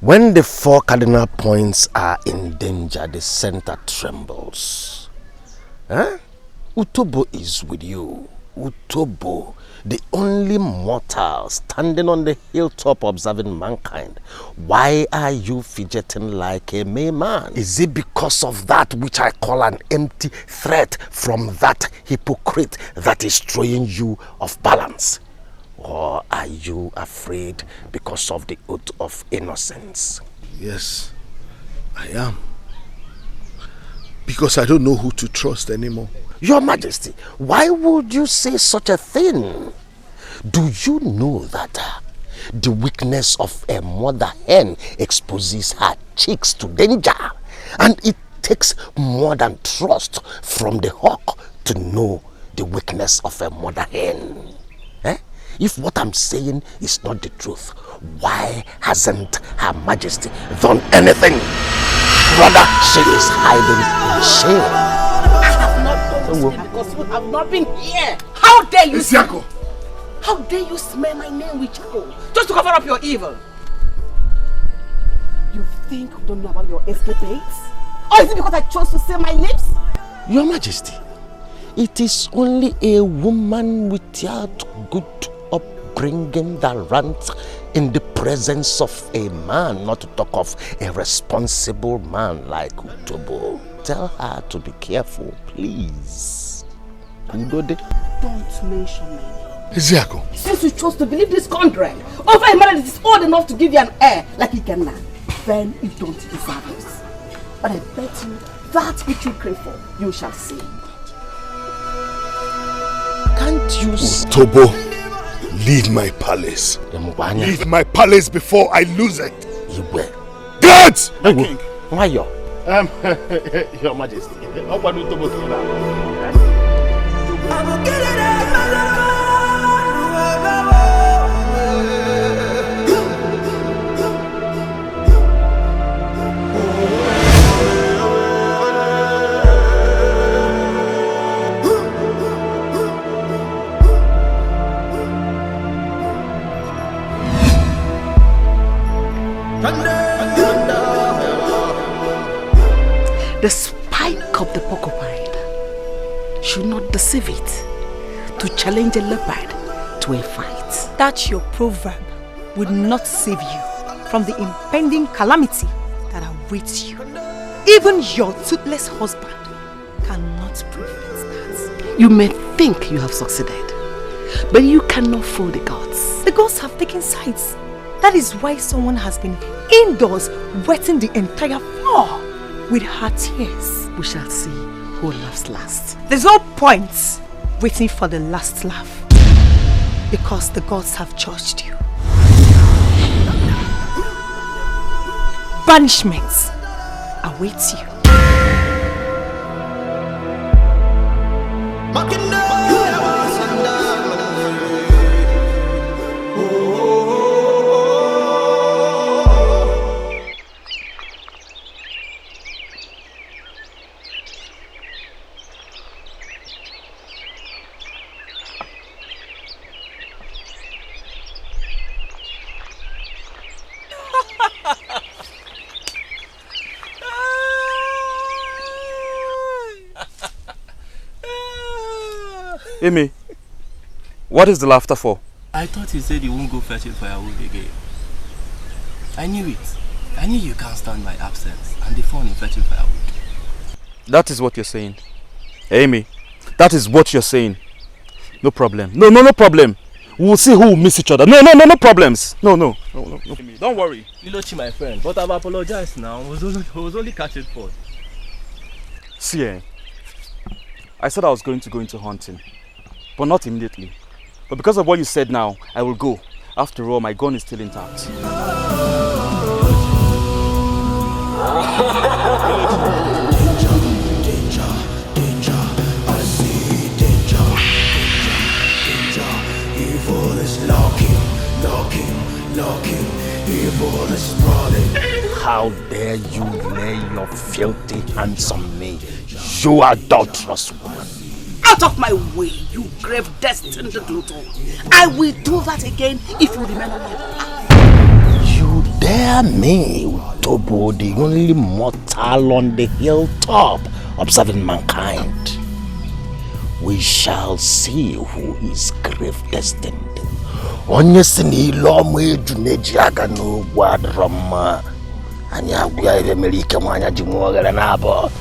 When the 4 cardinal points are in danger, the center trembles. Huh? Utobo is with you. Utobo, the only mortal standing on the hilltop observing mankind. Why are you fidgeting like a man? Is it because of that which I call an empty threat from that hypocrite that is throwing you off balance? Or are you afraid because of the oath of innocence? Yes, I am. Because I don't know who to trust anymore. Your Majesty, why would you say such a thing? Do you know that the weakness of a mother hen exposes her chicks to danger? And it takes more than trust from the hawk to know the weakness of a mother hen. If what I'm saying is not the truth, why hasn't Her Majesty done anything? Rather, she is hiding in shame. I have not done this because you have not been here. How dare you? Isiako! How dare you smear my name with charcoal just to cover up your evil? You think I don't know about your escapades? Or is it because I chose to seal my lips? Your Majesty, it is only a woman without good upbringing that rants in the presence of a man, not to talk of a responsible man like Utobo. Tell her to be careful, please. Don't mention me. Isiako. Since you chose to believe this contract over a man that is old enough to give you an heir like Ikenna, then you don't deserve this. But I bet you that which you crave for, you shall see. Can't you see? Utobo, leave my palace. Leave my palace before I lose it. You will. Guards! King. Why you? Your Majesty. How about Utobo now? The spike of the porcupine should not deceive it to challenge a leopard to a fight. That your proverb would not save you from the impending calamity that awaits you. Even your toothless husband cannot prevent that. You may think you have succeeded, but you cannot fool the gods. The gods have taken sides. That is why someone has been indoors wetting the entire floor with her tears. We shall see who laughs last. There's no point waiting for the last laugh, because the gods have judged you. Banishment awaits you. Amy, what is the laughter for? I thought he said he won't go fetching firewood again. I knew it. I knew you can't stand my absence and the fun in fetching firewood. That is what you're saying. Amy, that is what you're saying. No problem. No problem. We'll see who will miss each other. No problems. No. Amy, don't worry. Ilochi, my friend, but I've apologized now. I was only catching fun. See, I said I was going to go into hunting, but not immediately. But because of what you said now, I will go. After all, my gun is still intact. Danger, I see danger. Evil is knocking. Evil is sprawling. How dare you lay your filthy hands on me, you adulterous woman? Out of my way, you grave destined glutton. I will do that again if you remain alive. You dare Hear me, Utobo, the only mortal on the hilltop, observing mankind. We shall see who is grave destined. Onye sini lomo ejuneji aga no gwadroma. Anya agwa ebe melike mwanya jimuogere nabo.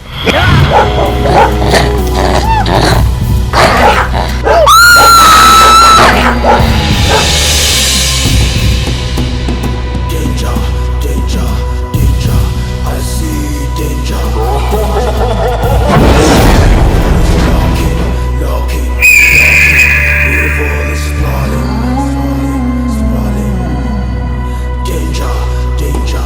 Danger, danger, danger. I see danger. Locking. Evil is sprawling. Danger, danger.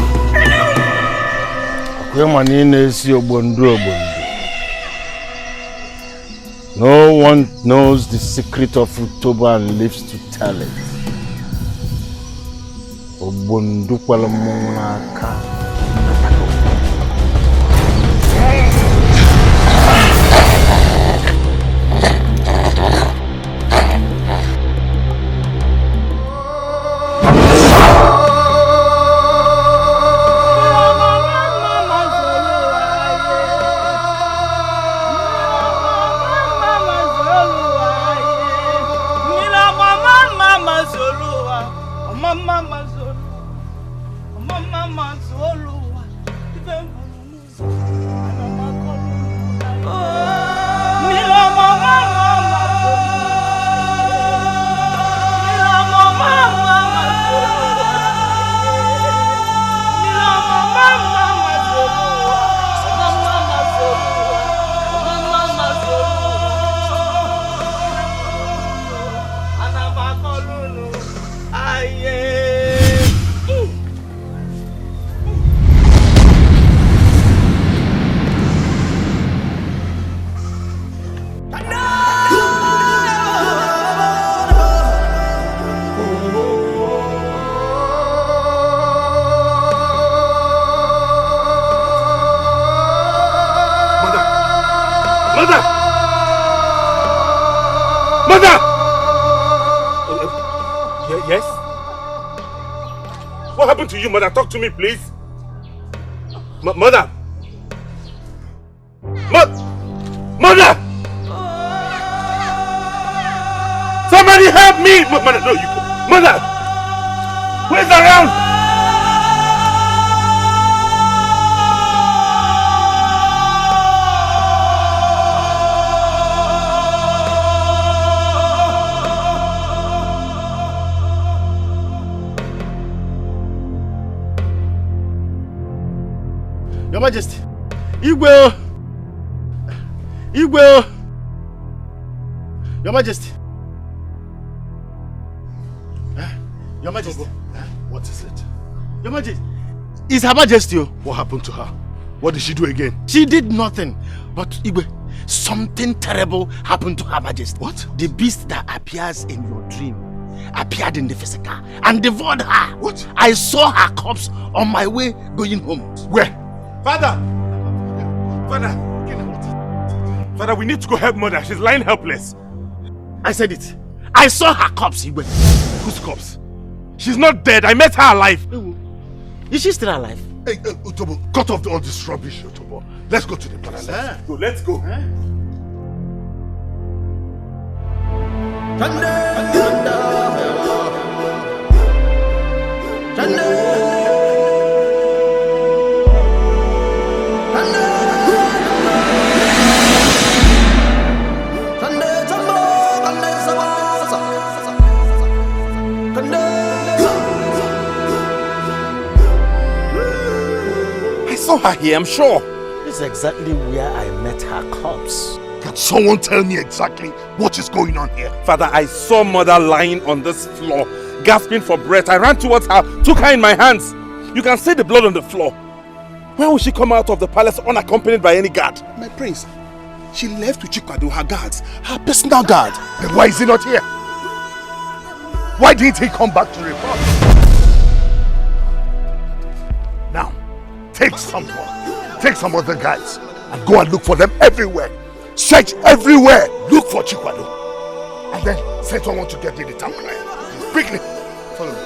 No one knows the secret of Utobo and lives to tell it. Obundu kwalamunaka. Yes? What happened to you, mother? Talk to me, please. Mother! Mother! Somebody help me! Mother, no, you go. Mother! Where's around? Your Majesty, Igwe! Your Majesty. Your Majesty. What is it? Your Majesty. It's Her Majesty. What happened to her? What did she do again? She did nothing. But Igwe, something terrible happened to Her Majesty. What? The beast that appears in your dream appeared in the physical and devoured her. What? I saw her corpse on my way going home. Where? Father! Father, we need to go help mother. She's lying helpless. I said it. I saw her corpse, Igwe. Whose corpse? She's not dead. I met her alive. Is she still alive? Hey, Utobo, cut off all this rubbish, Utobo. Let's go to the palace. Let's go. I saw her here, I'm sure. This is exactly where I met her corpse. Can someone tell me exactly what is going on here? Father, I saw mother lying on this floor, gasping for breath. I ran towards her, took her in my hands. You can see the blood on the floor. Where will she come out of the palace unaccompanied by any guard? My prince, she left with Chikwado, her guards, her personal guard. Then why is he not here? Why didn't he come back to report? Now, take some of the guys and go and look for them everywhere. Search everywhere. Look for Chikwado. And then send someone to get me the town crier. Quickly. Follow me.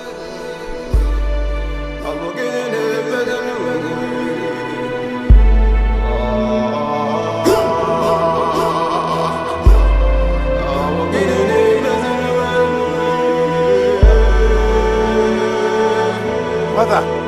Father.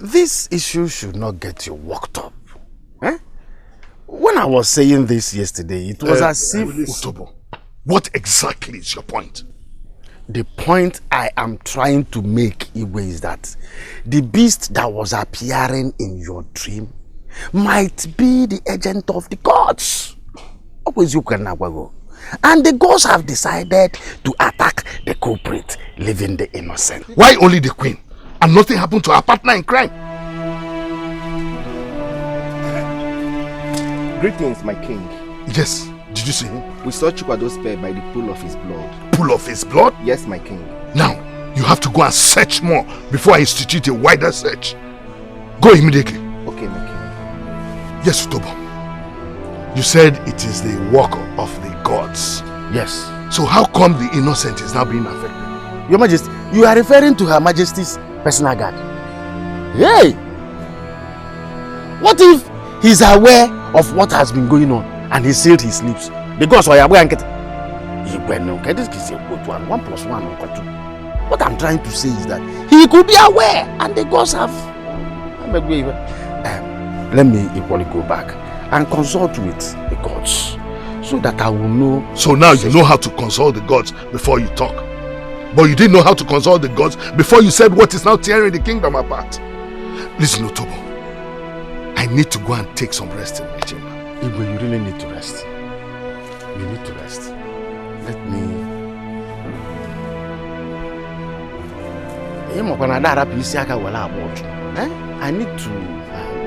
This issue should not get you worked up. Eh? When I was saying this yesterday, it was as if... Utobo, what exactly is your point? The point I am trying to make, Igwe, is that the beast that was appearing in your dream might be the agent of the gods. And the gods have decided to attack the culprit, leaving the innocent. Why only the queen? And nothing happened to her partner in crime? Greetings, my king. Yes, did you see him? We saw Chukwado's pair by the pool of his blood. Pool of his blood? Yes, my king. Now, you have to go and search more before I institute a wider search. Go immediately. Okay, my king. Yes, Utobo. You said it is the work of the gods. Yes. So how come the innocent is now being affected? Your Majesty, you are referring to Her Majesty's personal guard. Hey! What if he's aware of what has been going on and he sealed his lips? The gods are aware and get... One plus one equal two. What I'm trying to say is that he could be aware and the gods have... let me equally go back and consult with the gods so that I will know... So now you know how to consult the gods before you talk. But you didn't know how to consult the gods before you said what is now tearing the kingdom apart. Listen, Utobo. I need to go and take some rest in my chamber. Igwe, you really need to rest. You need to rest. Let me... I need to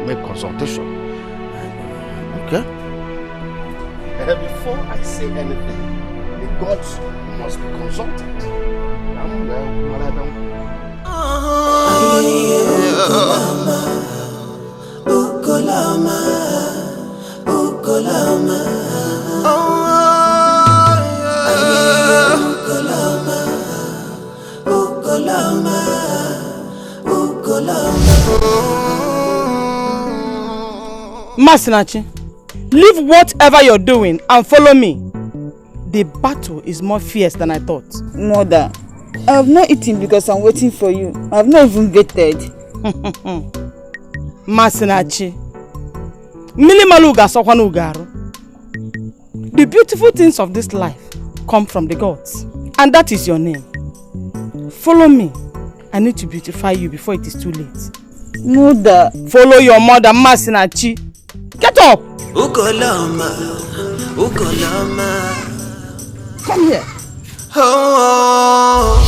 make consultation. Okay? Before I say anything, the gods must be consulted. Ukolama, Ukolama, Ukolama, Ukolama. Masinachi, leave whatever you're doing and follow me. The battle is more fierce than I thought. Mother, I have not eaten because I'm waiting for you. I have not even waited. Masinachi, the beautiful things of this life come from the gods, and that is your name. Follow me. I need to beautify you before it is too late. Mother, follow your mother, Masinachi. Get up. Ukolama, Ukolama. Come here. Oh.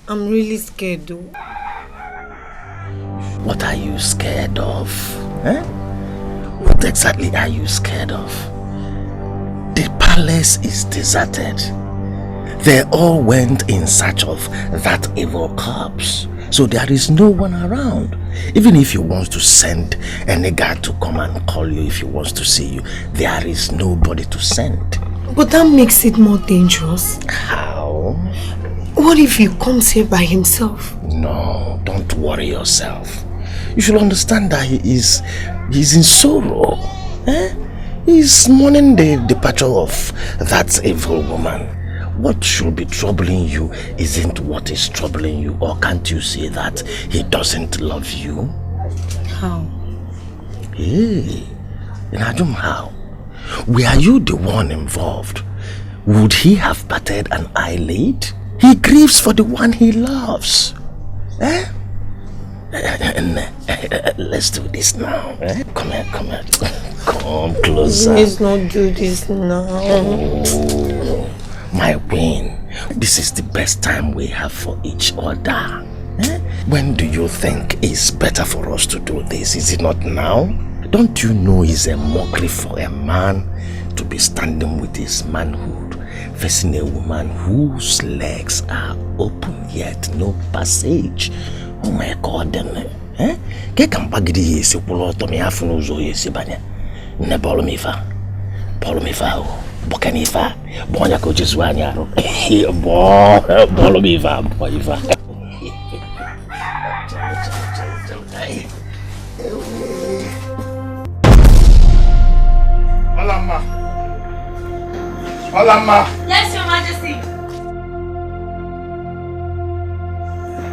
I'm really scared though. What are you scared of? Eh? What exactly are you scared of? The palace is deserted. They all went in search of that evil corpse. So there is no one around. Even if he wants to send any guard to come and call you, if he wants to see you, there is nobody to send. But that makes it more dangerous. How? What if he comes here by himself? No, don't worry yourself. You should understand that he's in sorrow. Eh? He's mourning the departure of that evil woman. What should be troubling you isn't what is troubling you. Or can't you see that he doesn't love you? How? Hey, Najum, how? Were you the one involved? Would he have batted an eyelid? He grieves for the one he loves. Eh? Let's do this now. Eh? Come here, come here. Come closer. Please not do this now. Oh, my queen, this is the best time we have for each other. Eh? When do you think is better for us to do this? Is it not now? Don't you know it's a mockery for a man to be standing with his manhood, facing a woman whose legs are open yet no passage? Oh my God, eh? Ke kampagidi yesi pulo to me afunu uzo yesi banya. Ne bolo mifa o. Bokanifa. Bonya ko jiswanya ro. Bolo mifa, boifa. Olama. Yes, Your Majesty.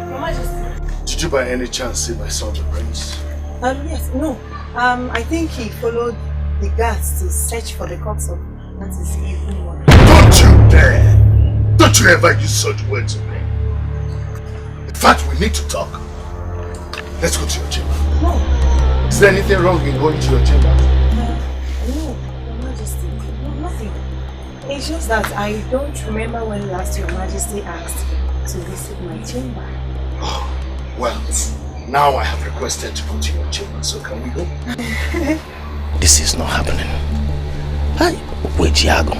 Your Majesty. Did you by any chance see my son, the prince? Yes, no. I think he followed the guards to search for the corpse of that is evil one. Don't you dare! Don't you ever use such words of me. In fact, we need to talk. Let's go to your chamber. No. Is there anything wrong in going to your chamber? No, Your Majesty. No, nothing. It's just that I don't remember when last Your Majesty asked to visit my chamber. Oh, well, now I have requested to go to your chamber, so can we go? This is not happening. Hi, Uwejiago.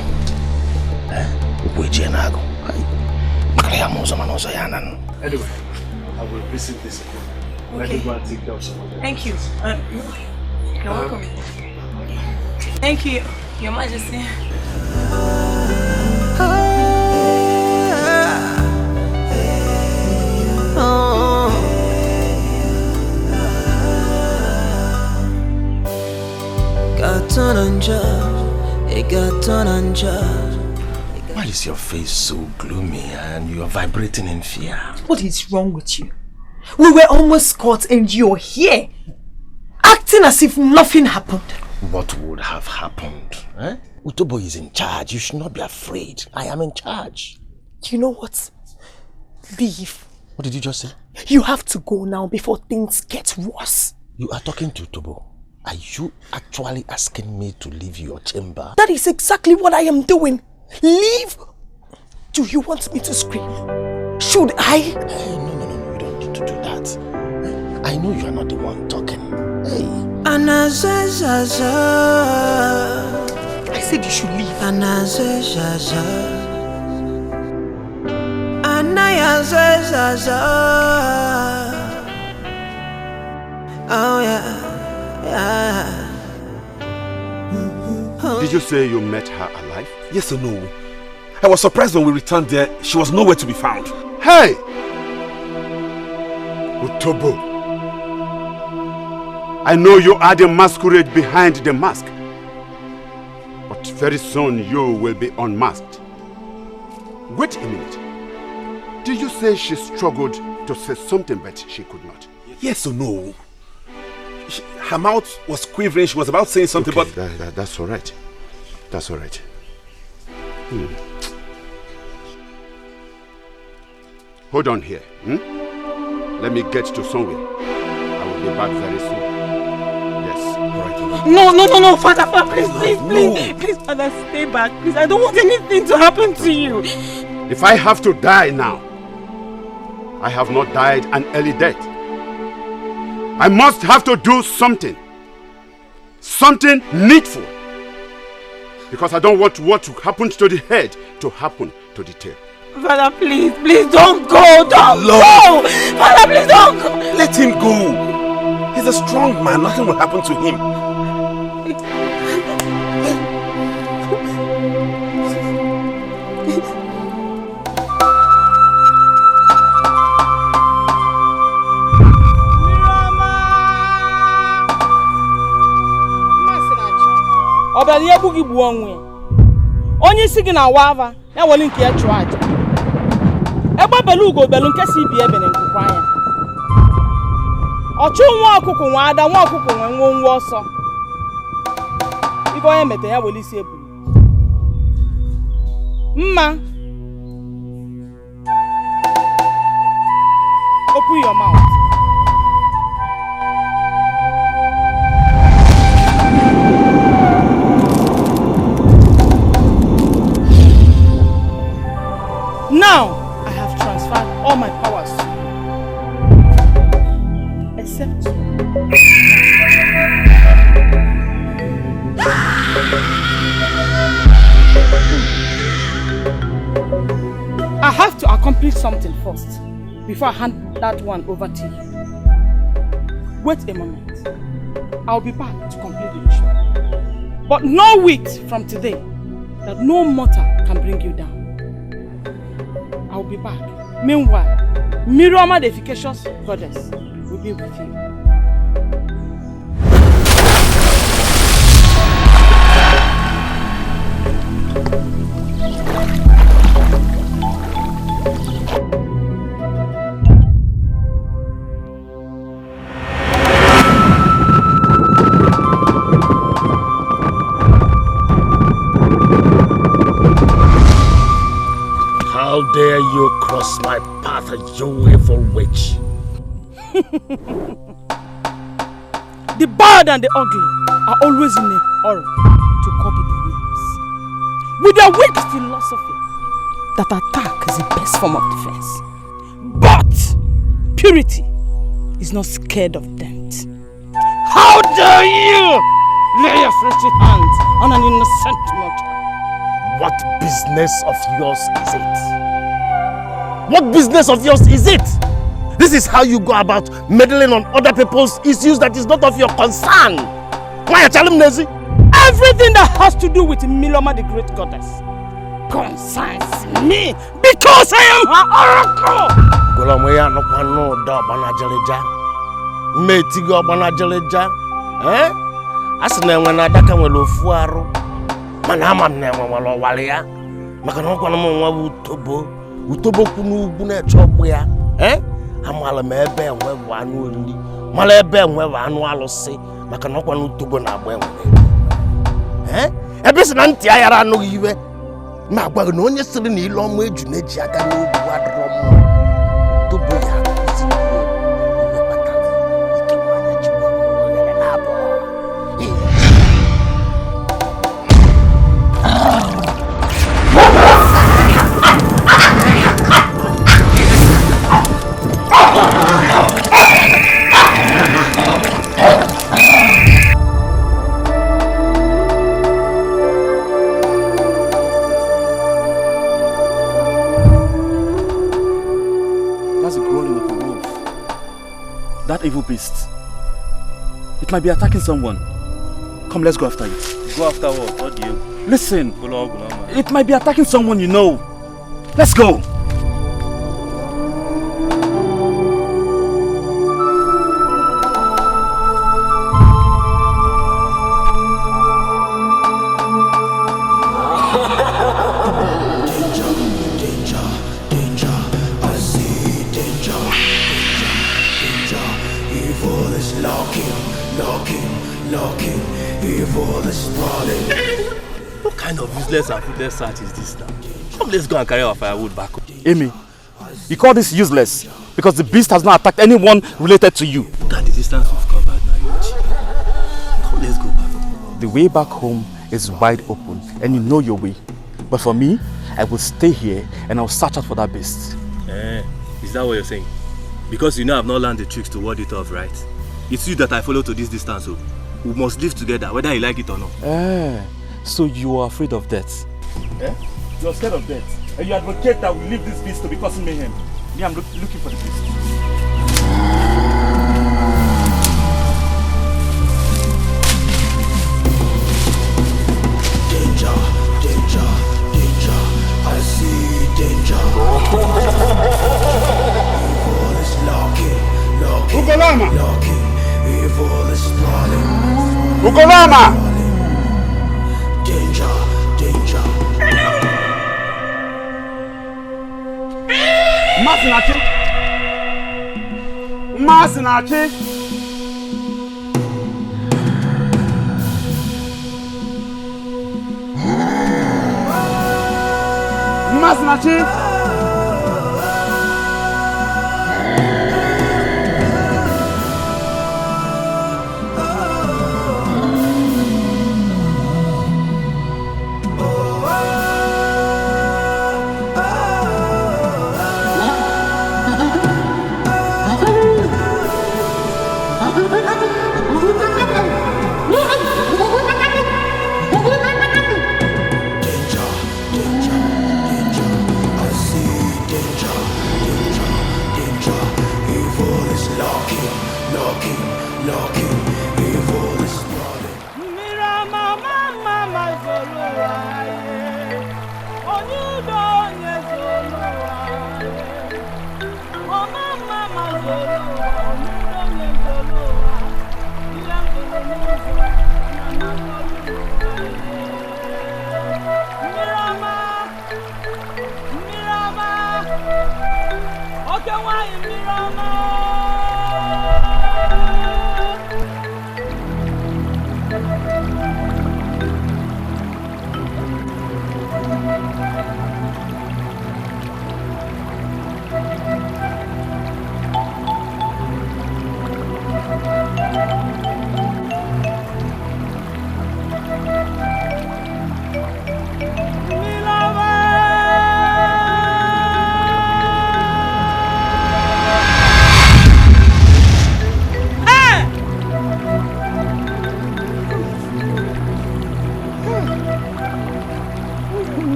Uwejianago. Hi. Anyway, I will visit this again. Let me go and take care of some of them. Thank you. You're welcome. Thank you, Your Majesty. Why is your face so gloomy and you are vibrating in fear? What is wrong with you? We were almost caught and you're here, acting as if nothing happened. What would have happened? Eh? Utobo is in charge. You should not be afraid. I am in charge. You know what? Leave. What did you just say? You have to go now before things get worse. You are talking to Utobo. Are you actually asking me to leave your chamber? That is exactly what I am doing. Leave. Do you want me to scream? Should I? No. You don't need to do that. I know you are not the one talking. Hey. I said you should leave. Oh yeah. Did you say you met her alive? Yes or no? I was surprised when we returned there. She was nowhere to be found. Hey! Utobo. I know you are the masquerade behind the mask. But very soon you will be unmasked. Wait a minute. Did you say she struggled to say something but she could not? Yes or no? Her mouth was quivering. She was about saying something, okay, but... That's all right. That's all right. Hold on here. Let me get to somewhere. I will be back very soon. Yes. All right. No, Father, please, Father, stay back. Please, I don't want anything to happen to you. If I have to die now, I have not died an early death. I must have to do something. Something needful. Because I don't want what happened to the head to happen to the tail. Father, please don't go. Don't go. Father, please don't go. Let him go. He's a strong man. Nothing will happen to him. Obali ebugi bu onwe. Onye isi gị na wava, ya wole nke ya chụọ aja. Egbe belugo belu nke si bi ebe nkukwa anya. Ọchụ nwa ọkụkụ nwa ada nwa ọkụkụ nwe nwa ọsọ. Ibe onye mete ya wole isi ebu. Mma. Open your mouth. Now, I have transferred all my powers. Except I have to accomplish something first before I hand that one over to you. Wait a moment. I'll be back to complete the ritual. But no week from today that no mortal can bring you down. I'll be back. Meanwhile, Mmirioma the efficacious goddess will be with you. How dare you cross my path, you evil witch? The bad and the ugly are always in a hurry to copy the names. With their weak philosophy that attack is the best form of defense. But purity is not scared of death. How dare you lay your fleshy hands on an innocent mortal? What business of yours is it? What business of yours is it? This is how you go about meddling on other people's issues that is not of your concern. Why are you telling me? Everything that has to do with Mmirioma the great goddess concerns me because I am her oracle. Utobo kunu ugwu na-echọgbu ya amala m ebe enwe anụ oriri mala ebe enwe anụ alụsị maka na ọkwa n'utobo na-agba enwe ebe si na ntị ayara anụghị iwe ma agwaghị na onye sịrị na ile ọma eju na-eji aka n'ogwu adịrọ mma utobo ya akụzi iwe kpatara ike nwanya jikwa oghere na-abụọ. That evil beast. It might be attacking someone. Come, let's go after it. Go after what? What do you? Listen. It might be attacking someone you know. Let's go. What kind of useless and fruitless search is this now? Come, let's go and carry our firewood back. Amy, you call this useless because the beast has not attacked anyone related to you. Look at the distance we've covered now, Yoji. Come, let's go back. The way back home is wide open and you know your way. But for me, I will stay here and I'll search out for that beast. Is that what you're saying? Because you know I've not learned the tricks to ward it off, right? It's you that I follow to this distance, so we must live together, whether you like it or not. So you are afraid of death? You're scared of death? And you advocate that we leave this beast to be causing mayhem? Me, I'm looking for the beast. Danger, danger, danger, I see danger. Evil is lurking, lurking, evil is sprawling. Ugolama! Danger, danger. Masinachi! Masinachi! Masinachi!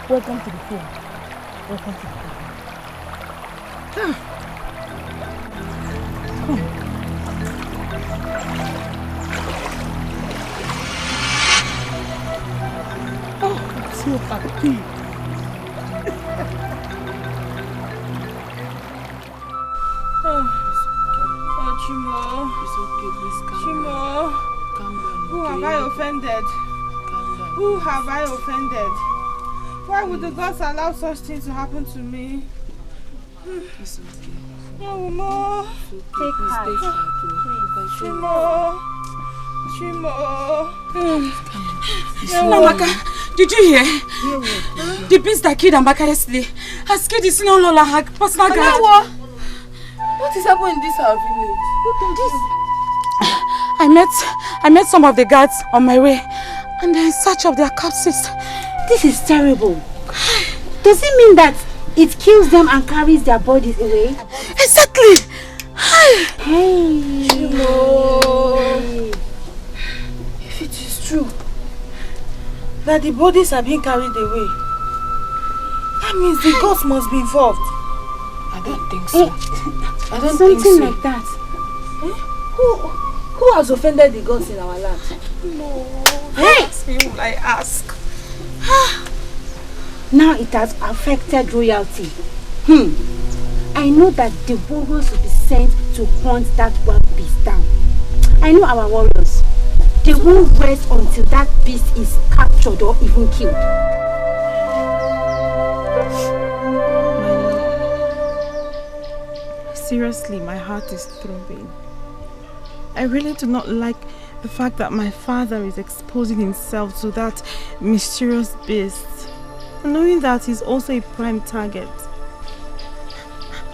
Welcome to the home. Welcome to the home. Oh, I'm so happy. Chimo. It's okay, please calm Chimo. down. Calm down. Who have I offended? Who have I offended? Why would the gods allow such things to happen to me? It's okay. Oh, Mo. Take heart. Chimo. Chimo. Namaka, did you hear? The beast that killed Ambaka yesterday has killed his son Lola, her personal guard. What is happening in this our village? Who told this? I met some of the guards on my way and they're in search of their corpses. This is terrible. Does it mean that it kills them and carries their bodies away? Exactly. Hey. Chimo. If it is true that the bodies are being carried away, that means the gods must be involved. I don't think so. I don't Something think so. like that. Who has offended the gods in our land? No. Hey! Ask me who I ask. Now it has affected royalty. I know that the warriors will be sent to hunt that wild beast down. I know our warriors. They won't rest until that beast is captured or even killed. Seriously, my heart is throbbing. I really do not like the fact that my father is exposing himself to that mysterious beast, knowing that he's also a prime target.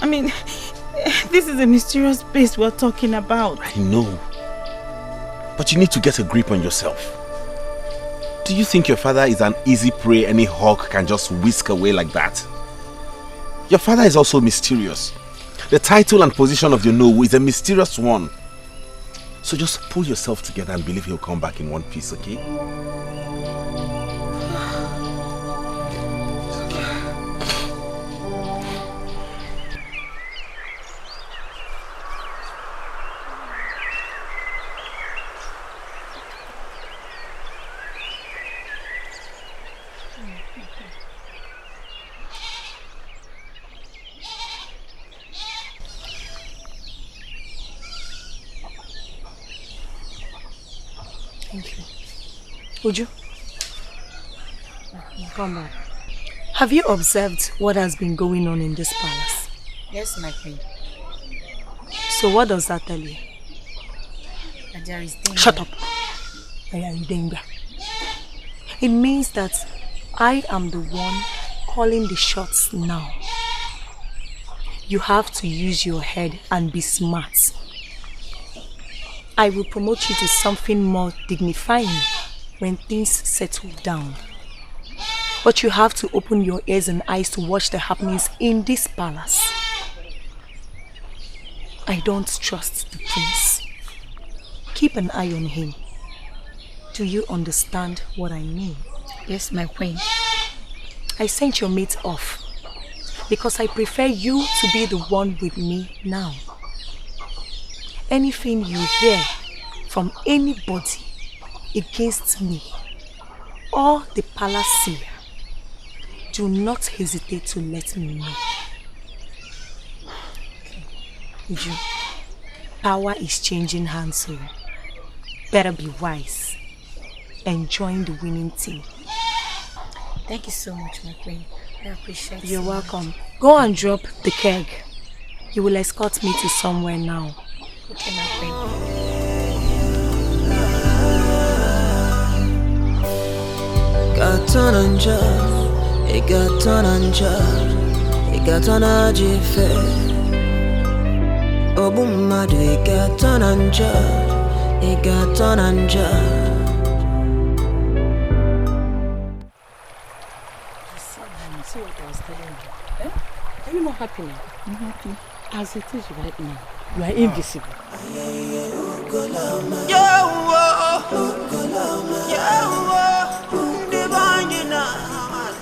I mean, this is a mysterious beast we're talking about. I know. But you need to get a grip on yourself. Do you think your father is an easy prey any hawk can just whisk away like that? Your father is also mysterious. The title and position of your Nowu is a mysterious one. So just pull yourself together and believe he'll come back in one piece, okay? Uju, come back. Have you observed what has been going on in this palace? Yes, my queen. So what does that tell you? That there is danger. Shut up. It means that I am the one calling the shots now. You have to use your head and be smart. I will promote you to something more dignifying when things settle down. But you have to open your ears and eyes to watch the happenings in this palace. I don't trust the prince. Keep an eye on him. Do you understand what I mean? Yes, my queen. I sent your mate off because I prefer you to be the one with me now. Anything you hear from anybody against me or the palace seer, do not hesitate to let me know. Uju, power is changing hands, so better be wise. Enjoying the winning team. Thank you so much, my queen. I appreciate it. You're welcome. Go and drop the keg. You will escort me to somewhere now. Okay, my queen. Gaton anja, gaton anja, gaton ajife. Obumadu, gaton anja, gaton anja. See what I was telling you. Eh? Are you not happy now? I'm happy. As it is right now, you are invisible.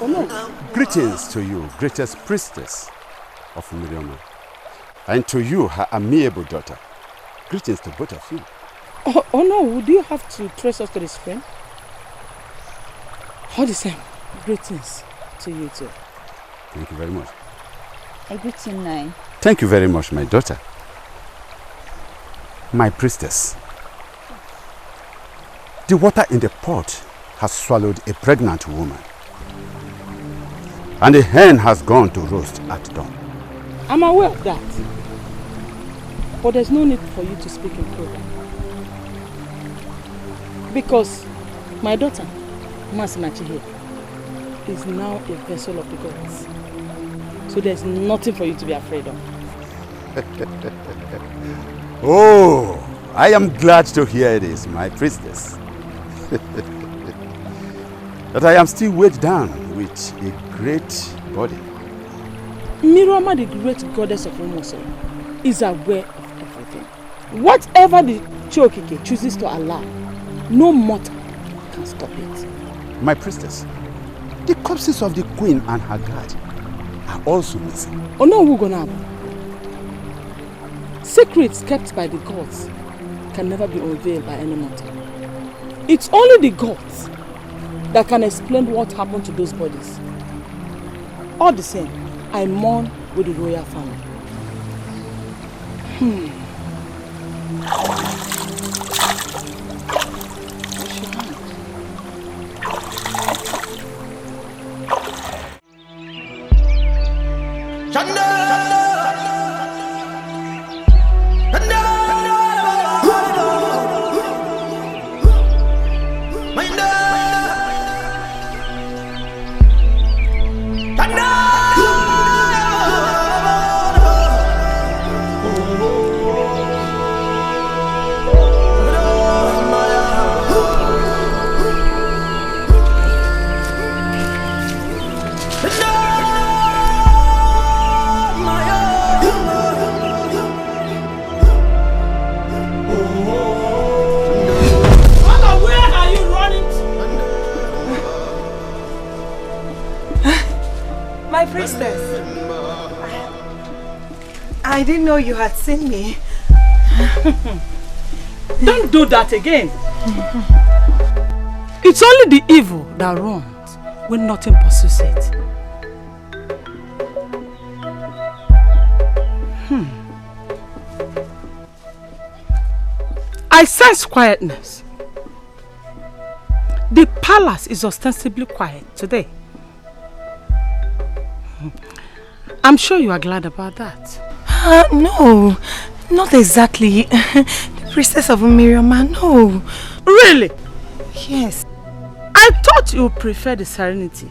Oh no. Greetings to you, greatest priestess of Mmirioma, and to you, her amiable daughter. Greetings to both of you. Oh no, would you have to trace us to this friend? All the same, greetings to you too. Thank you very much. I greet you, Nai. Thank you very much, my daughter. My priestess. The water in the pot has swallowed a pregnant woman. And the hen has gone to roast at dawn. I'm aware of that. But there's no need for you to speak in program. Because my daughter, Masinachi, is now a vessel of the gods. So there's nothing for you to be afraid of. Oh, I am glad to hear this, my priestess. That I am still weighed down with a great body. Mmirioma, the great goddess of Umoso, is aware of everything. Whatever the Chokike chooses to allow, no mortal can stop it. My priestess, the corpses of the queen and her guard are also missing. Oh no, Wugonabo. Secrets kept by the gods can never be unveiled by any mortal. It's only the gods that can explain what happened to those bodies. All the same, I mourn with the royal family. I didn't know you had seen me. Don't do that again. It's only the evil that runs when nothing pursues it. I sense quietness. The palace is ostensibly quiet today. I'm sure you are glad about that. No, not exactly. The priestess of Mmirioma, no. Really? Yes. I thought you would prefer the serenity.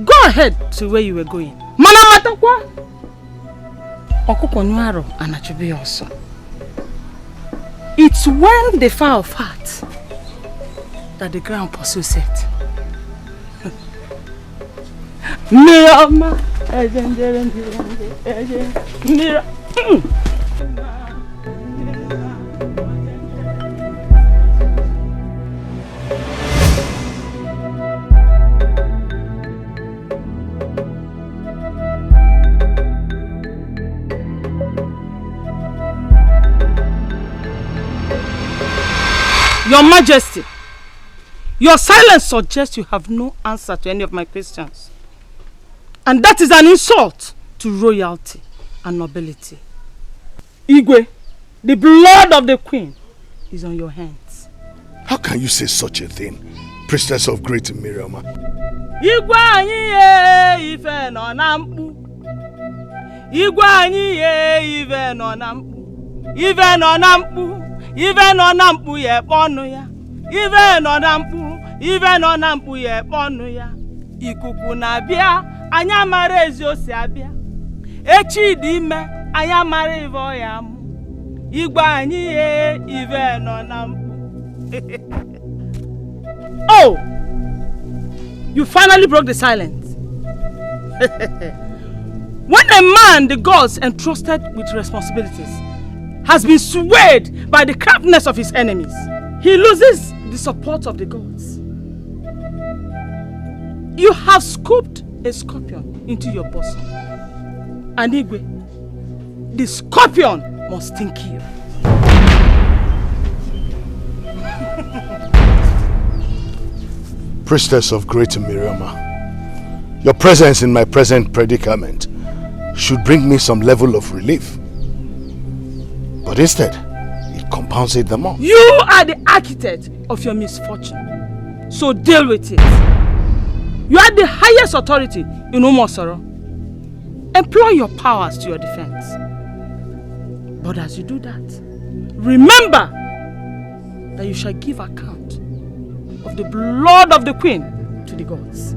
Go ahead to where you were going. Mana matakwa. Okuko nuaro anachubi also. It's when they fire of heart that the ground pursues it. Mmirioma. Your Majesty, your silence suggests you have no answer to any of my questions. And that is an insult to royalty. and nobility. Igwe, the blood of the queen is on your hands. How can you say such a thing, priestess of great Mmirioma? Igwe anyị ye ife nọ na mkpu. Igwe anyị ye ife nọ na mkpu. Ife nọ na mkpu. Ife nọ na mkpu ye kpọnụ ya. Ife nọ na mkpu. Ife nọ na mkpu ye kpọnụ ya. Ikuku na-abịa, anyị amara ezi o si abịa. Echi dị ime, anyị amara ife ọ ya mụ. Igwe anyị ye ife nọ na mkpu. Oh! You finally broke the silence. When a man the gods entrusted with responsibilities has been swayed by the craftiness of his enemies, he loses the support of the gods. You have scooped a scorpion into your bosom. And Igwe, the scorpion must sting you. Priestess of great Mmirioma, your presence in my present predicament should bring me some level of relief. But instead, it compounds it the more. You are the architect of your misfortune, so deal with it. You are the highest authority in Umosoro. Employ your powers to your defense. But as you do that, remember that you shall give account of the blood of the queen to the gods.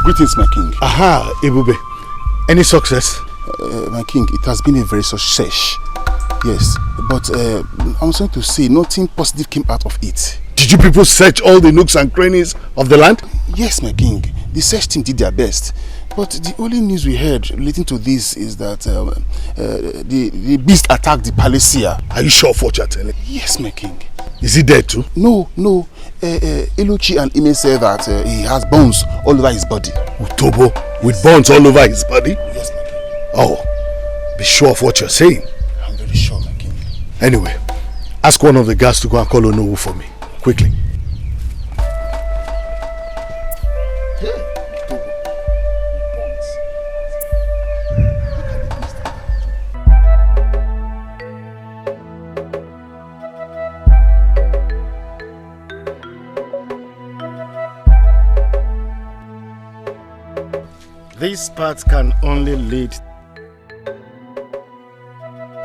Greetings, my king. Aha, Ebube. Any success? My king, it has been a very success. Yes, but I'm sorry to say nothing positive came out of it. Did you people search all the nooks and crannies of the land? Yes, my king. The search team did their best. But the only news we heard relating to this is that the beast attacked the palace here. Are you sure of what you're telling? Yes, my king. Is he dead too? No. Eluchi and Ime say that he has bones all over his body. Utobo with bones all over his body? Yes, my king. Oh, be sure of what you're saying. I'm very sure, my king. Anyway, ask one of the guards to go and call Onowu for me. Quickly. This path can only lead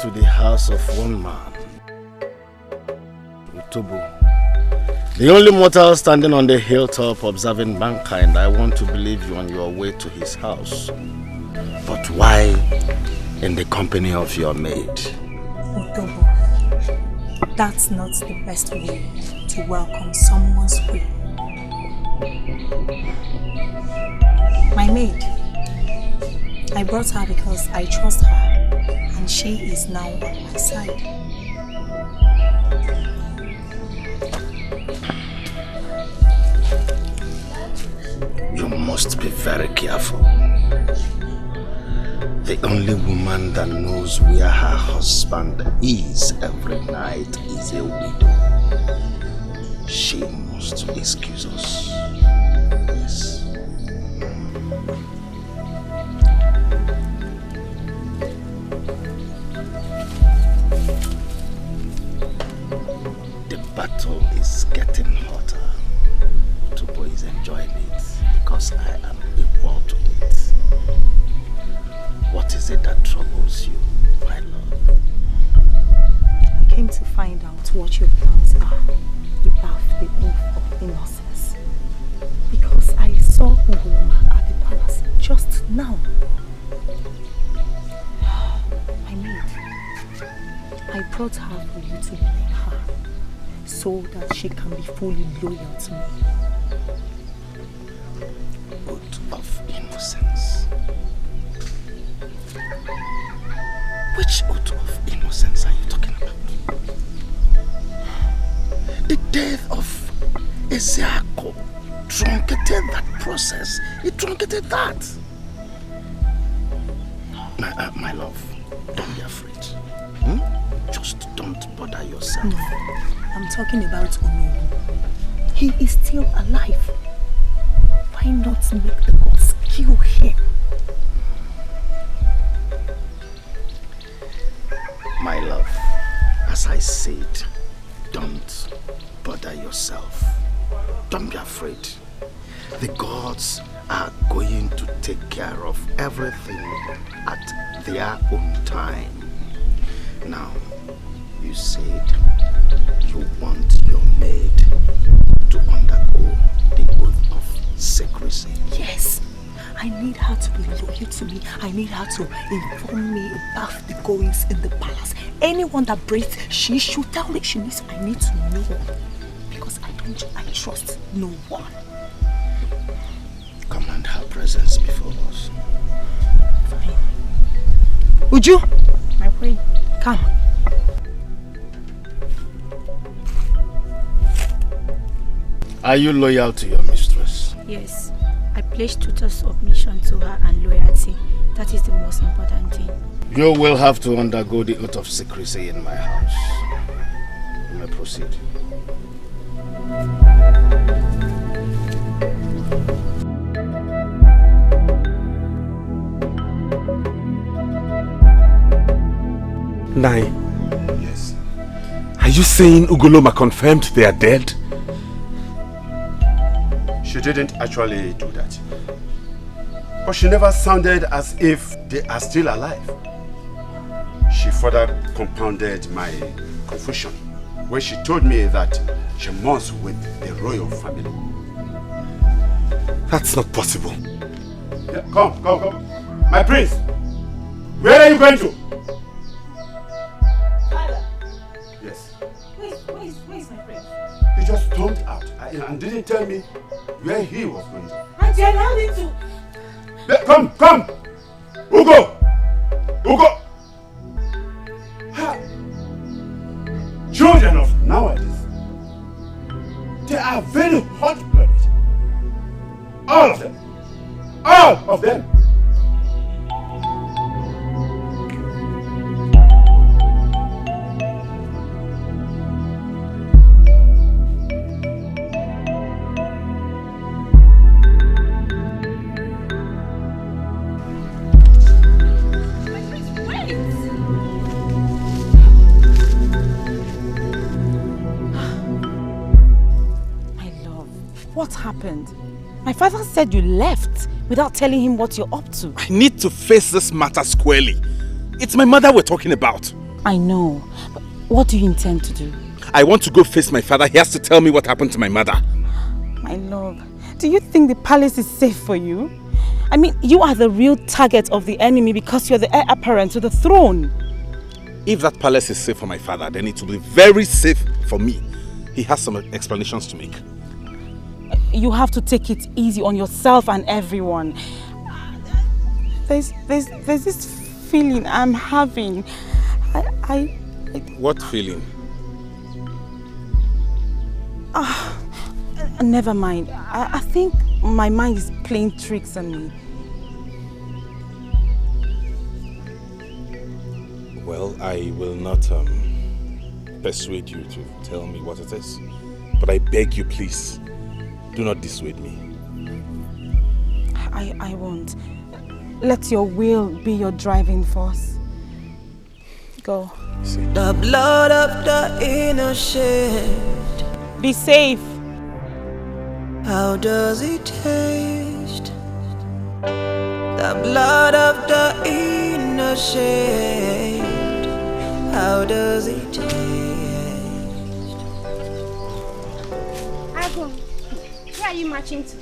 to the house of one man, Utobo. The only mortal standing on the hilltop observing mankind. I want to believe you on your way to his house. But why in the company of your maid? Utobo, that's not the best way to welcome someone's way. My maid, I brought her because I trust her, and she is now on my side. You must be very careful. The only woman that knows where her husband is every night is a widow. She must excuse us. Yes. battle is getting hotter. Utobo is enjoying it because I am equal to it. What is it that troubles you, my love? I came to find out what your plans are about the oath of innocence. Because I saw Mmirioma at the palace just now. My maid, I brought her for you to blame her so that she can be fully loyal to me. Oath of innocence. Which oath of innocence are you talking about? The death of Ezeako truncated that process. It truncated that. My love, don't be afraid. Just don't bother yourself. No, I'm talking about Onowu. He is still alive. Why not make the gods kill him? My love, as I said, don't bother yourself. Don't be afraid. The gods are going to take care of everything at their own time. Now, you said you want your maid to undergo the oath of secrecy. Yes. I need her to be loyal to me. I need her to inform me about the goings in the palace. Anyone that breaks, she should tell me. I need to know. Because I trust no one. Command her presence before us. Fine. Uju! My queen. Come. Are you loyal to your mistress? Yes. I pledge total submission to her and loyalty. That is the most important thing. You will have to undergo the oath of secrecy in my house. You may proceed. Nai. Yes. Are you saying Ugoloma confirmed they are dead? She didn't actually do that. But she never sounded as if they are still alive. She further compounded my confusion when she told me that she mourns with the royal family. That's not possible. Yeah, come. My prince, where are you going to? Father. Yes. Where is my prince? He just stormed out and didn't tell me where he was going to. Auntie, allow me to. Come! Ugo! Ha. Children of nowadays, they are very hot-blooded. All of them. What happened? My father said you left without telling him what you're up to. I need to face this matter squarely. It's my mother we're talking about. I know, but what do you intend to do? I want to go face my father. He has to tell me what happened to my mother. My love, do you think the palace is safe for you? I mean, you are the real target of the enemy because you're the heir apparent to the throne. If that palace is safe for my father, then it will be very safe for me. He has some explanations to make. You have to take it easy on yourself and everyone. There's this feeling I'm having. What feeling? Never mind. I think my mind is playing tricks on me. Well, I will not persuade you to tell me what it is. But I beg you, please, do not dissuade me. I won't. Let your will be your driving force. Go. The blood of the innocent. Be safe. How does it taste? The blood of the innocent. How does it taste? Agon, where are you marching to?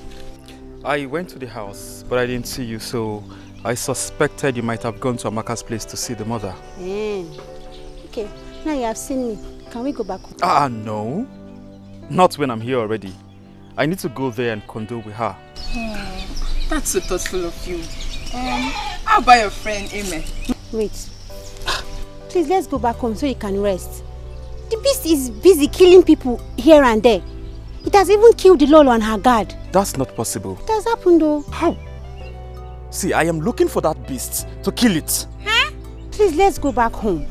I went to the house, but I didn't see you, so I suspected you might have gone to Amaka's place to see the mother. Okay, now you have seen me. Can we go back home? No. Not when I'm here already. I need to go there and condole with her. That's so thoughtful of you. How about your friend, Amy? Wait. Please, let's go back home so you can rest. The beast is busy killing people here and there. It has even killed the Lolo and her guard. That's not possible. It has happened though. How? See, I am looking for that beast to kill it. Please, let's go back home.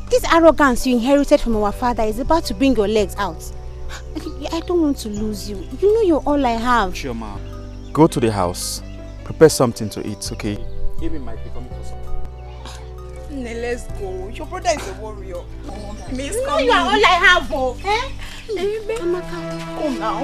This arrogance you inherited from our father is about to bring your legs out. I don't want to lose you. You know you're all I have. Sure, ma. Go to the house. Prepare something to eat, okay? Amy might be coming for something. Let's go. Your brother is a warrior. Please You know come you are in. all I have, okay? Amaka, come now.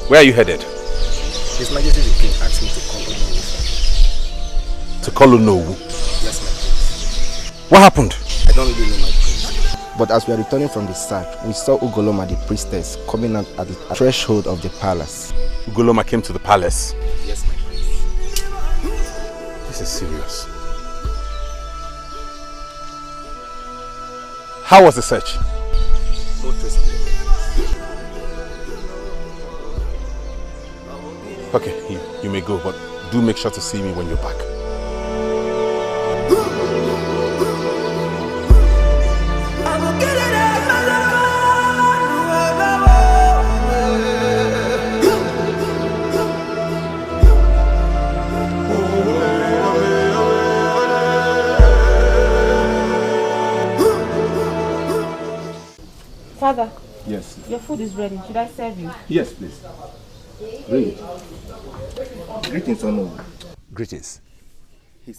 Where are you headed? His Majesty the King asked me to call on you, sir. To Kolonowu. Yes, my prince. What happened? I don't really know, my prince. But as we are returning from the sack, we saw Ugoloma the priestess coming out at the threshold of the palace. Ugoloma came to the palace. Yes, my prince. This is serious. How was the search? No trace of it. Okay, you may go, but do make sure to see me when you're back. Father. Yes. Your food is ready. Should I serve you? Yes, please. Bring it. Greetings, Ono. Greetings.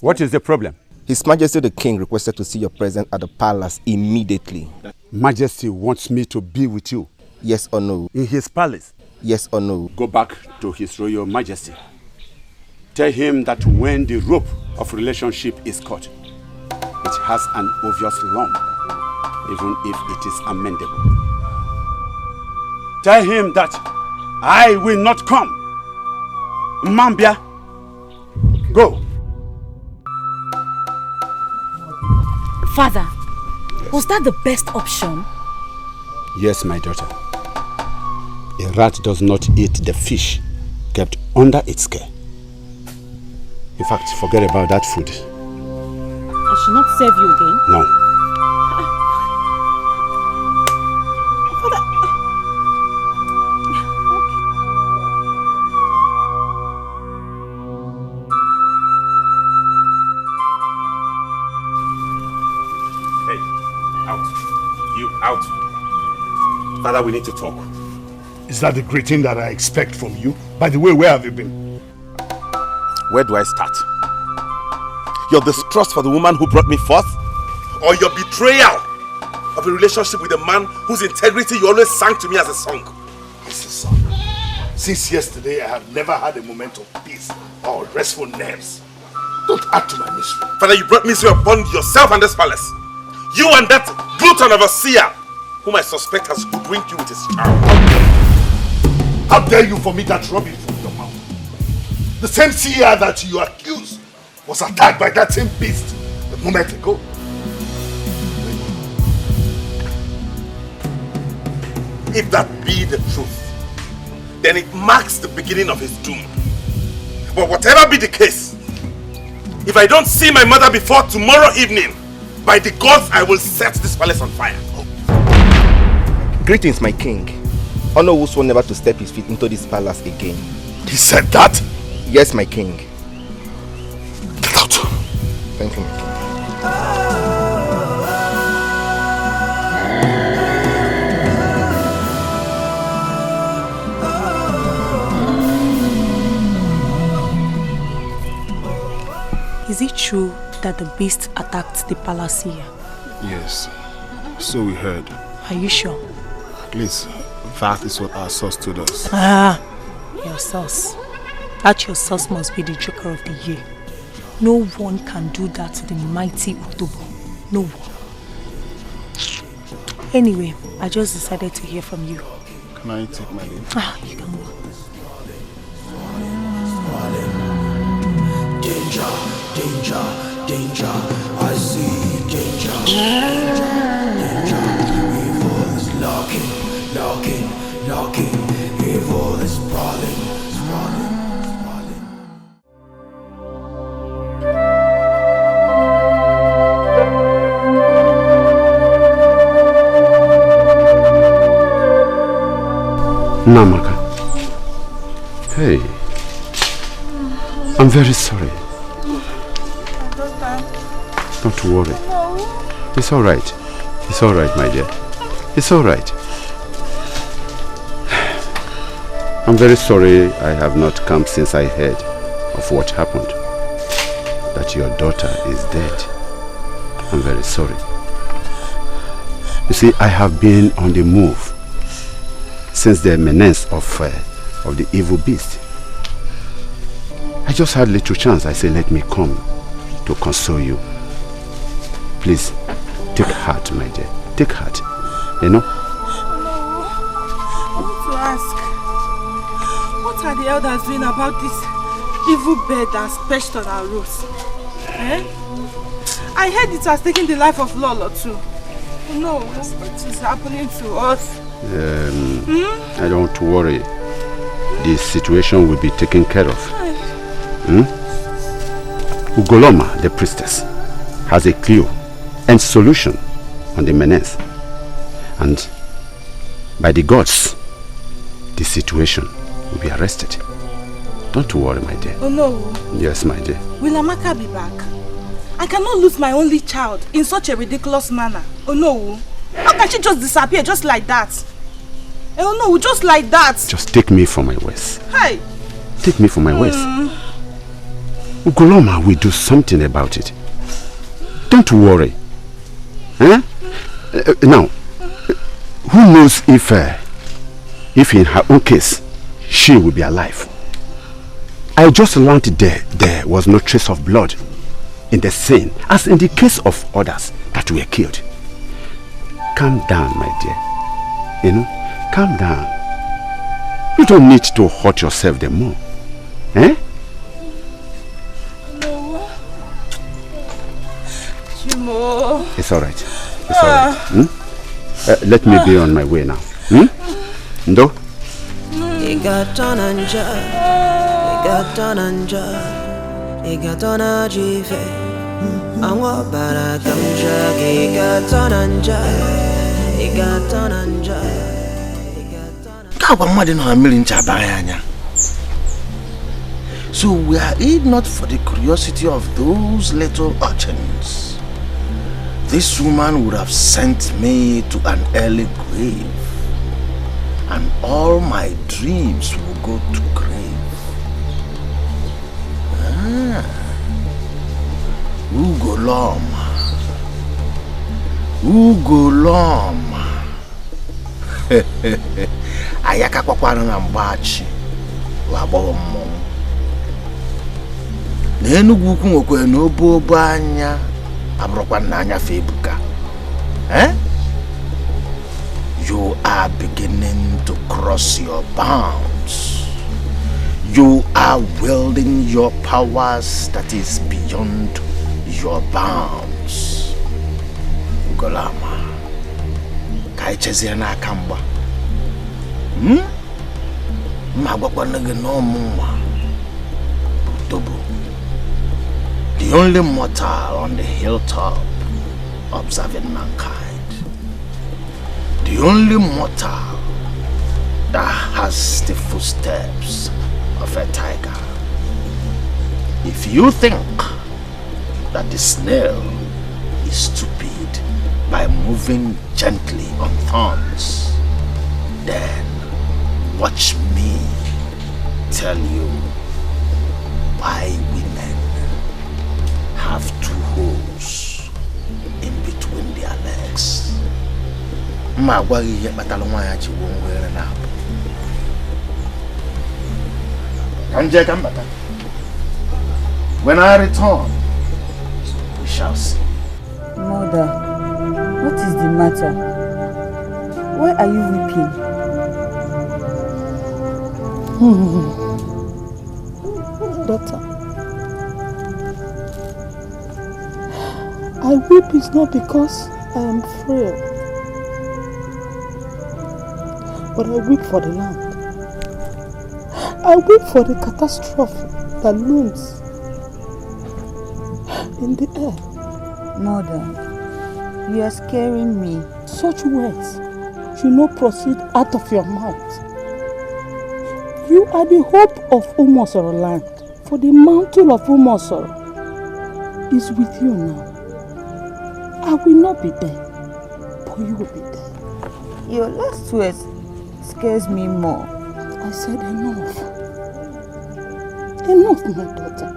What is the problem? His Majesty the King requested to see your presence at the palace immediately. Majesty wants me to be with you. Yes or no? In his palace? Yes or no? Go back to His Royal Majesty. Tell him that when the rope of relationship is cut, it has an obvious lump, even if it is amendable. Tell him that I will not come. Mambia, go. Father, was that the best option? Yes, my daughter. A rat does not eat the fish kept under its care. In fact, forget about that food. I should not serve you again. No. Out. Father, we need to talk. Is that the greeting that I expect from you? By the way, where have you been? Where do I start? Your distrust for the woman who brought me forth? Or your betrayal of a relationship with a man whose integrity you always sang to me as a song? Mr. Son, since yesterday I have never had a moment of peace or restful nerves. Don't add to my misery. Father, you brought misery upon yourself and this palace. You and that glutton of a seer, whom I suspect has hoodwinked you with his charm. How dare you for me that rubbish from your mouth? The same seer that you accuse was attacked by that same beast a moment ago. If that be the truth, then it marks the beginning of his doom. But whatever be the case, if I don't see my mother before tomorrow evening, by the gods I will set this palace on fire. Greetings, my king. Honor will sworn never to step his feet into this palace again. He said that? Yes, my king. Get out. Thank you, my king. Is it true that the beast attacked the palace here? Yes, so we heard. Are you sure? At least that is what our source told us. Ah, your source. That your source must be the joker of the year. No one can do that to the mighty Utobo. No one. Anyway, I just decided to hear from you. Can I take my leave? Ah, you can go. Danger, danger, danger, I see danger. Danger, evil is lurking, lurking, lurking. Evil is sprawling, sprawling, sprawling. Namaka. Hey. I'm very sorry. Don't worry. It's all right. It's all right, my dear. It's all right. I'm very sorry I have not come since I heard of what happened. That your daughter is dead. I'm very sorry. You see, I have been on the move since the menace of the evil beast. I just had little chance. I said, let me come to console you. Please, take heart, my dear. Take heart. You know? I want to ask, what are the elders doing about this evil bird that's perched on our roofs? Eh? I heard it has taken the life of Lolo too. Oh no, what is happening to us? I don't worry. The situation will be taken care of. Ugoloma, the priestess, has a clue and solution on the menace. And by the gods, the situation will be arrested. Don't worry, my dear. Oh no. Yes, my dear. Will Amaka be back? I cannot lose my only child in such a ridiculous manner. Oh no. How can she just disappear just like that? Oh no, just like that. Just take me for my words. Hey. Take me for my words. Ugoloma will do something about it. Don't worry. Now, who knows if in her own case, she will be alive. I just learned there was no trace of blood in the scene, as in the case of others that were killed. Calm down, my dear. You know, calm down. You don't need to hurt yourself the more. Eh? Chimo. It's all right. It's all right. Let me be on my way now. Ndo? So were it not for the curiosity of those little urchins, this woman would have sent me to an early grave, and all my dreams will go to grave. Ugoloma. Ayaka kwakwana na mbachi wabo mmo. N'Enugwu ukwu nwekwe n'obo anya abrokwa n'anya febuka. You are beginning to cross your bounds. You are wielding your powers that is beyond your bounds. Ugoloma. Kai chezie n'aka mgba. The only mortal on the hilltop observing mankind. The only mortal that has the footsteps of a tiger. If you think that the snail is stupid by moving gently on thorns, then watch me tell you why women have two holes in between their legs. When I return, we shall see. Mother, what is the matter? Why are you weeping? Daughter, I weep is not because I am frail, but I weep for the land. I weep for the catastrophe that looms in the air. Mother, you are scaring me. Such words should not proceed out of your mouth. You are the hope of Umosoro land, for the mantle of Umosoro is with you now. I will not be there, but you will be there. Your last words scares me more. I said enough. Enough, my daughter.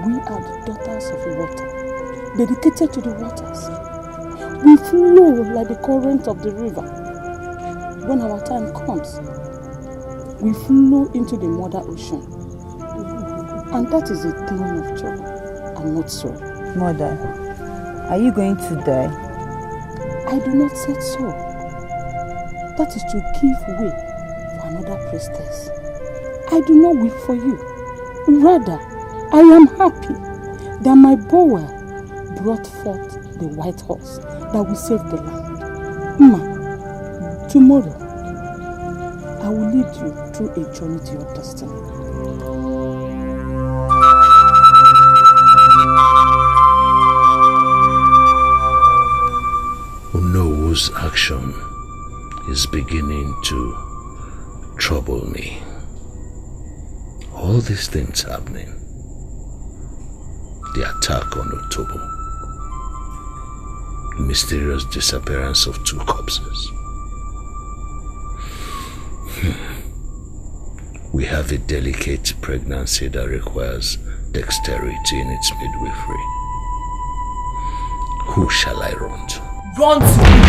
We are the daughters of the water, dedicated to the waters. We flow like the current of the river. When our time comes, we flow into the mother ocean. And that is a thing of joy and not sorrow. Mother, are you going to die? I do not say so. That is to give way for another priestess. I do not weep for you. Rather, I am happy that my bower brought forth the white horse that will save the land. Ma, tomorrow, I will lead you through a journey to your destiny. Uno's action is beginning to trouble me. All these things happening. The attack on Otobo. The mysterious disappearance of 2 corpses. We have a delicate pregnancy that requires dexterity in its midwifery. Who shall I run to? Run to me!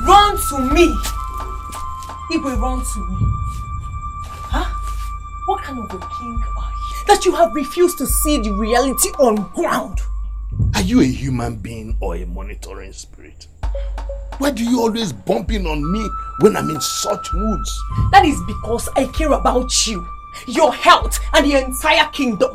Run to me! Igwe, run to me. Huh? What kind of a king are you? That you have refused to see the reality on ground. Are you a human being or a monitoring spirit? Why do you always bump in on me when I'm in such moods? That is because I care about you, your health, and the entire kingdom.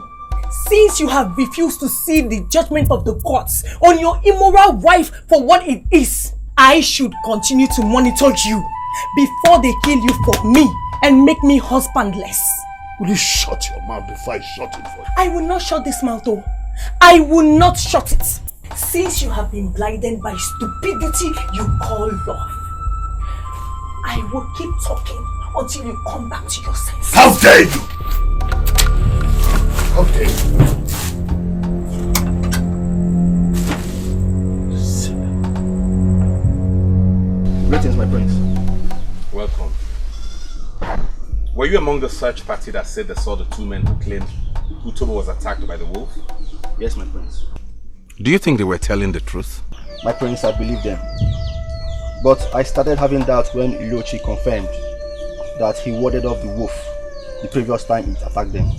Since you have refused to see the judgment of the gods on your immoral wife for what it is, I should continue to monitor you before they kill you for me and make me husbandless. Will you shut your mouth before I shut it for you? I will not shut this mouth, though. I will not shut it. Since you have been blinded by stupidity you call love, I will keep talking until you come back to your senses. How dare you! How dare you! Greetings, my prince. Welcome. Were you among the search party that said they saw the 2 men who claimed Utobo was attacked by the wolf? Yes, my prince. Do you think they were telling the truth? My prince, I believe them. But I started having doubts when Ilochi confirmed that he warded off the wolf the previous time it attacked them.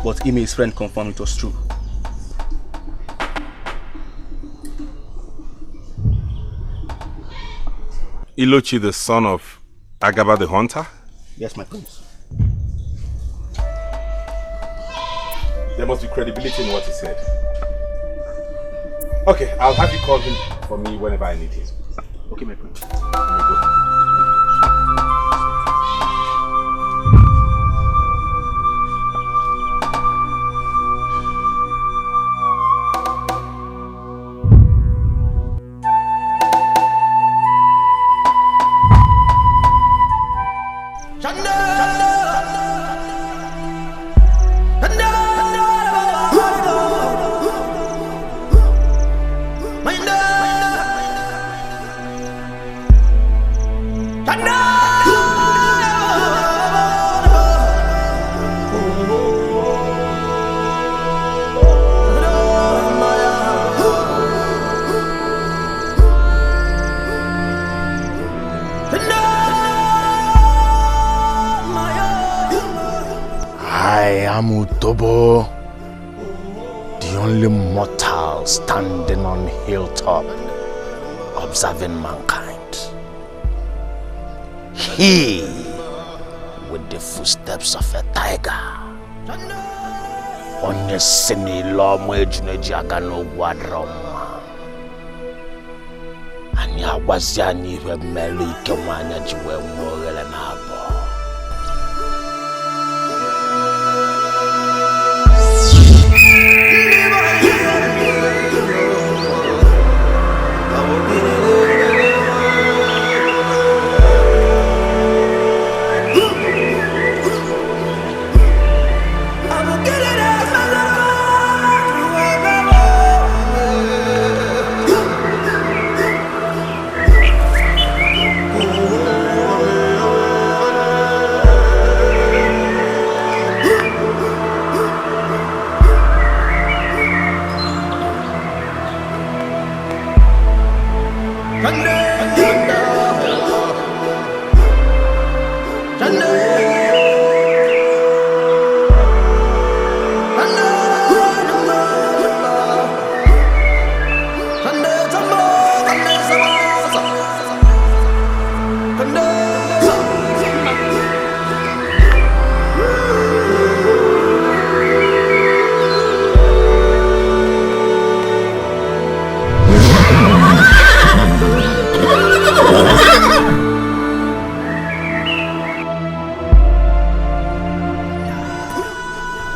But Ime, his friend, confirmed it was true. Ilochi, the son of Agaba the hunter? Yes, my prince. There must be credibility in what he said. Okay, I'll have you call him for me whenever I need him. Okay, my prince. Let me go. I am Utobo, the only mortal standing on hilltop, observing mankind. He, with the footsteps of a tiger. Onye sini lo mwejuneji agano wadroma. Anya waziani we melu ikemanya jiwe mwogele nabo.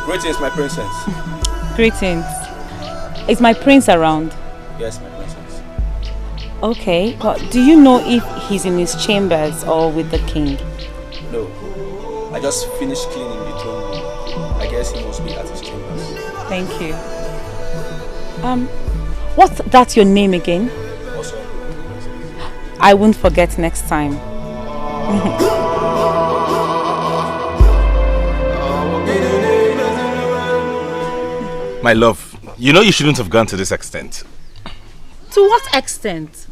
Greetings, my princess. Greetings. Is my prince around? Yes, my princess. Okay, but do you know if he's in his chambers or with the king? No. I just finished cleaning the throne room. I guess he must be at his chambers. Thank you. What's that your name again? Also, I won't forget next time. My love, you know you shouldn't have gone to this extent. To what extent?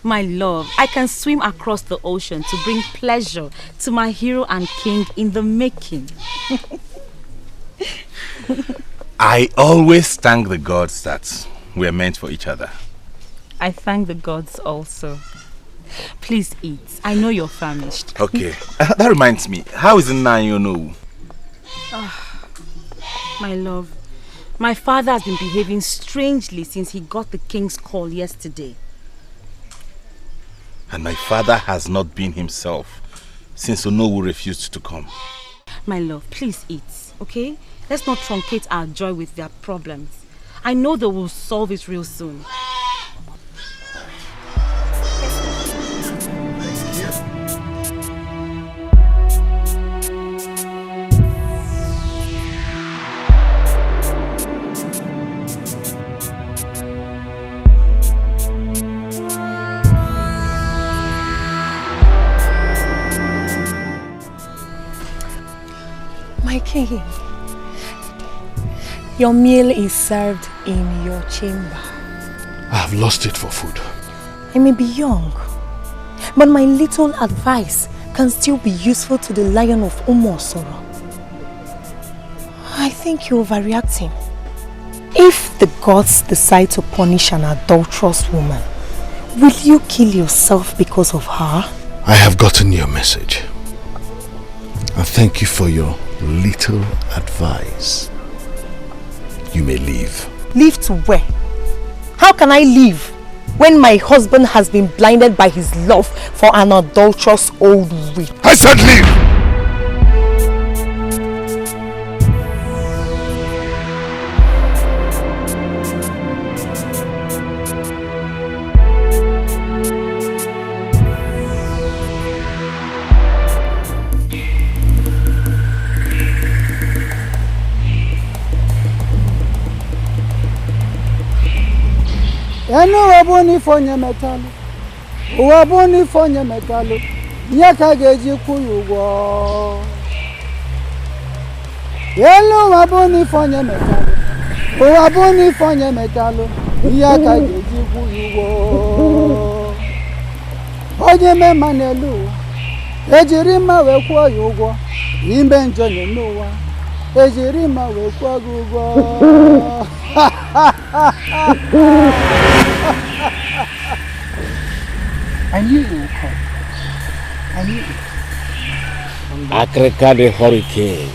My love, I can swim across the ocean to bring pleasure to my hero and king in the making. I always thank the gods that we're meant for each other. I thank the gods also. Please eat. I know you're famished. Okay, that reminds me. How is Mmirioma? My love, my father has been behaving strangely since he got the king's call yesterday. And my father has not been himself since Onowu refused to come. My love, please eat, okay? Let's not truncate our joy with their problems. I know they will solve it real soon. My king, your meal is served in your chamber. I have lost it for food. I may be young, but my little advice can still be useful to the Lion of Umosoro. I think you're overreacting. If the gods decide to punish an adulterous woman, will you kill yourself because of her? I have gotten your message. And thank you for your little advice. You may leave. Leave to where? How can I leave when my husband has been blinded by his love for an adulterous old witch? I said leave! Enu wabuni fonye metalu, wabuni fonye metalu, nyaka geji kuyugo. Enu wabuni fonye metalu, wabuni fonye metalu, nyaka geji kuyugo. Onye me manelu, ejiri ma we kwa yugo, imbe njonye nuwa. ejiri ma wekwa gugo. I knew you would come. I knew it. Akreka the hurricane.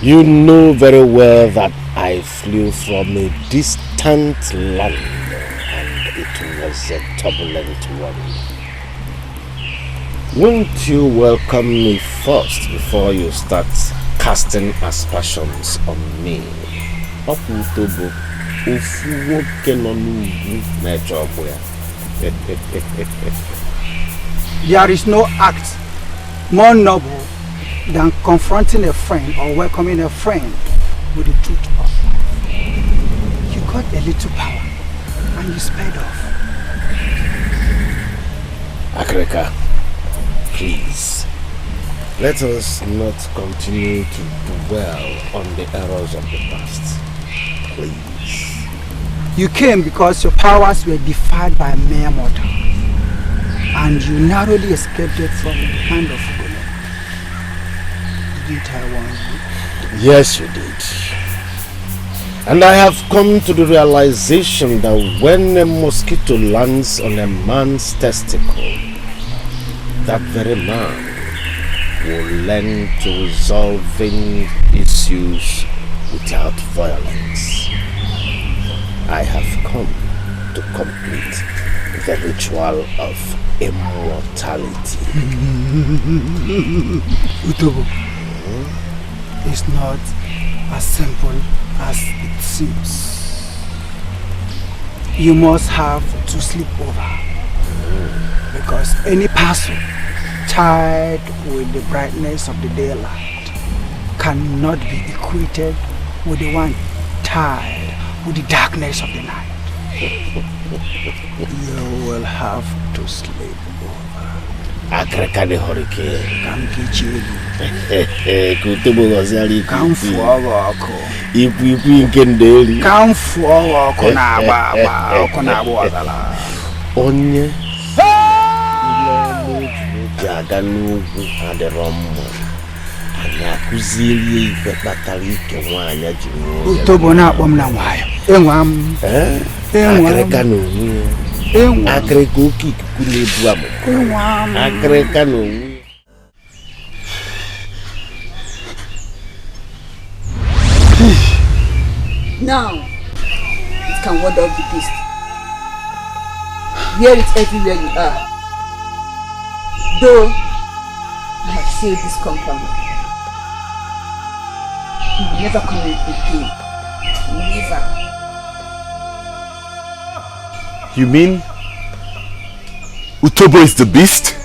You know very well that I flew from a distant land and it was a turbulent one. Won't you welcome me first before you start casting aspersions on me? There is no act more noble than confronting a friend or welcoming a friend with the truth of life. You got a little power and you sped off. Akreka, please, let us not continue to dwell on the errors of the past. Please. You came because your powers were defied by mere mortal, and you narrowly escaped it from the hand of God. Didn't I warn you? Yes, you did. And I have come to the realization that when a mosquito lands on a man's testicle, that very man will learn to resolving issues without violence. I have come to complete the ritual of immortality. Utobo, it's not as simple as it seems. You must have to sleep over, because any person tied with the brightness of the daylight cannot be equated with the one tied with the darkness of the night. You will have to sleep over. Akreka the hurricane. Come kichilu. Kutubu gozali. Come forward. Ipu inkendeli. Come forward. Kona baba. Kona wazala. Onye. Jaga nugu aderomo. Anakuzili ipepatalike mwanya jimu. Utobo na bomna mwayo. Enwam. Akreka n'onwe. Akreka oki kule buamo. Akreka n'onwe. Now, it can ward off the beast. Wear it everywhere you are. Though I have sealed this compound, you will never come in again. Never. You mean Utobo is the beast?